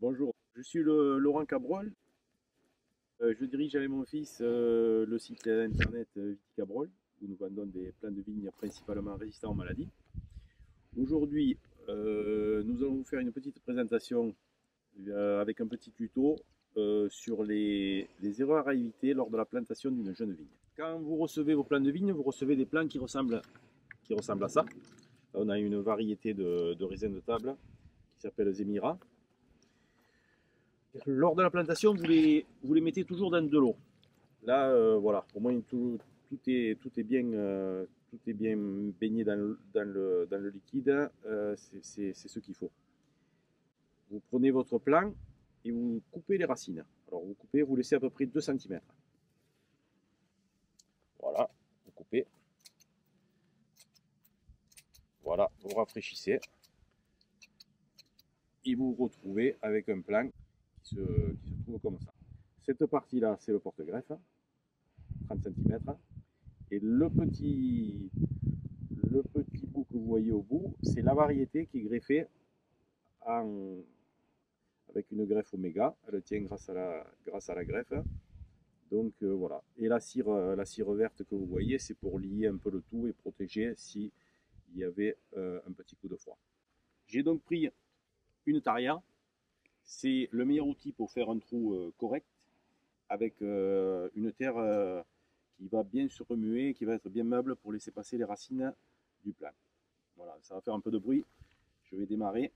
Bonjour, je suis Laurent Cabrol. Je dirige avec mon fils le site internet Viticabrol, où nous vendons des plants de vigne principalement résistants aux maladies. Aujourd'hui, nous allons vous faire une petite présentation avec un petit tuto sur les erreurs à éviter lors de la plantation d'une jeune vigne. Quand vous recevez vos plants de vigne, vous recevez des plants qui ressemblent à ça. On a une variété de raisins de table qui s'appelle Zemira. Lors de la plantation, vous les mettez toujours dans de l'eau. Là, voilà, au moins tout est bien baigné dans le liquide. C'est ce qu'il faut. Vous prenez votre plant et vous coupez les racines. Alors vous coupez, vous laissez à peu près 2 cm. Voilà, vous coupez. Voilà, vous rafraîchissez. Et vous vous retrouvez avec un plant qui se trouve comme ça. Cette partie-là, c'est le porte-greffe, 30 cm. Et le petit bout que vous voyez au bout, c'est la variété qui est greffée avec une greffe oméga. Elle tient grâce à la greffe. Donc voilà. Et la cire verte que vous voyez, c'est pour lier un peu le tout et protéger s'il y avait un petit coup de froid. J'ai donc pris une taria. C'est le meilleur outil pour faire un trou correct avec une terre qui va bien se remuer, qui va être bien meuble pour laisser passer les racines du plant. Voilà, ça va faire un peu de bruit. Je vais démarrer.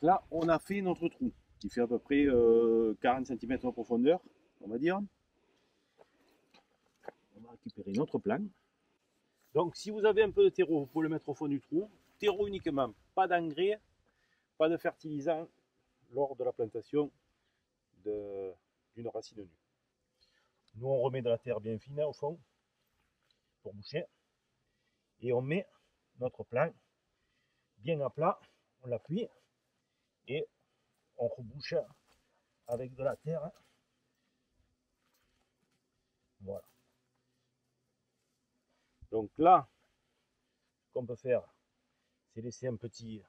Là, on a fait notre trou, qui fait à peu près 40 cm de profondeur, on va dire. On va récupérer notre plant. Donc, si vous avez un peu de terreau, vous pouvez le mettre au fond du trou. Terreau uniquement, pas d'engrais, pas de fertilisant lors de la plantation d'une racine nue. Nous, on remet de la terre bien fine au fond pour boucher. Et on met notre plant bien à plat, on l'appuie et on rebouche avec de la terre. Voilà. Donc là, ce qu'on peut faire, c'est laisser un petit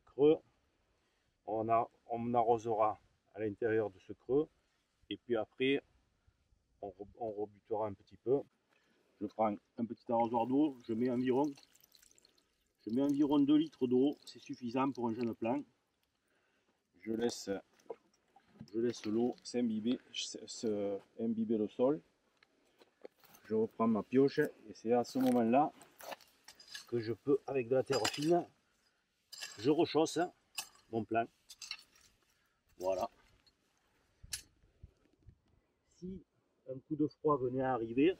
creux. On arrosera à l'intérieur de ce creux. Et puis après, on rebutera un petit peu. Je prends un petit arrosoir d'eau, je mets environ 2 litres d'eau, c'est suffisant pour un jeune plant. Je laisse l'eau s'imbiber le sol. Je reprends ma pioche et c'est à ce moment-là que je peux, avec de la terre fine, je rechausse mon plant. Voilà. Si un coup de froid venait à arriver,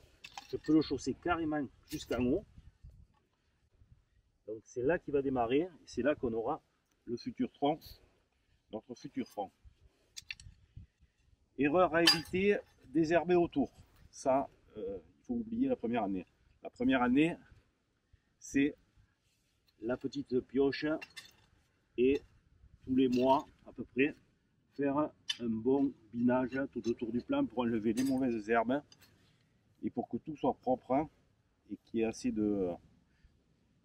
je peux le chausser carrément jusqu'en haut. Donc c'est là qu'il va démarrer et c'est là qu'on aura le futur tronc, notre futur tronc. Erreur à éviter, désherber autour. Ça, il faut oublier la première année. La première année, c'est la petite pioche et tous les mois à peu près faire un bon binage tout autour du plant pour enlever les mauvaises herbes et pour que tout soit propre et qu'il y ait assez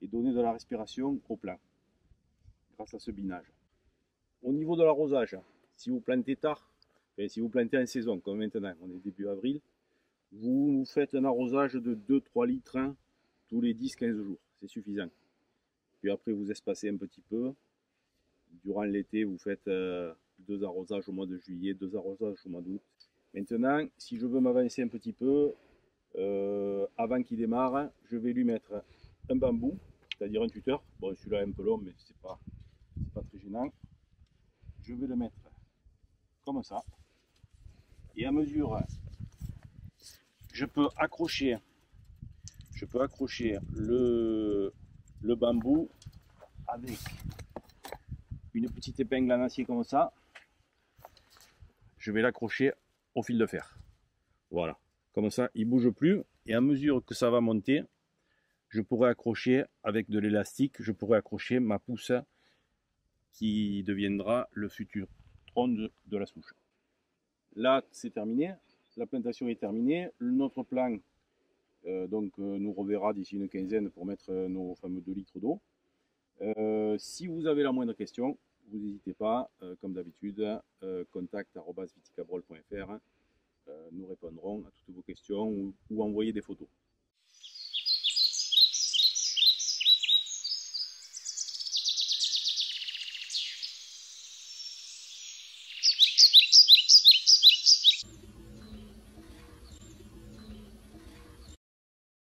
et donner de la respiration au plant grâce à ce binage. Au niveau de l'arrosage, si vous plantez tard, si vous plantez en saison comme maintenant, on est début avril, vous faites un arrosage de 2-3 litres tous les 10-15 jours, c'est suffisant. Puis après vous espacez un petit peu. Durant l'été, vous faites 2 arrosages au mois de juillet, 2 arrosages au mois d'août. Maintenant, si je veux m'avancer un petit peu, avant qu'il démarre, je vais lui mettre un bambou, c'est-à-dire un tuteur. Bon, celui-là est un peu long, mais c'est pas très gênant. Je vais le mettre comme ça. Et à mesure, je peux accrocher le bambou avec une petite épingle en acier comme ça. je vais l'accrocher au fil de fer. Voilà, comme ça il ne bouge plus, et à mesure que ça va monter, je pourrai accrocher avec de l'élastique, je pourrai accrocher ma pousse qui deviendra le futur tronc de la souche. Là, c'est terminé, la plantation est terminée, notre plan nous reverra d'ici une quinzaine pour mettre nos fameux 2 litres d'eau. Si vous avez la moindre question, vous n'hésitez pas, comme d'habitude, contact@viticabrol.fr. Nous répondrons à toutes vos questions ou envoyer des photos.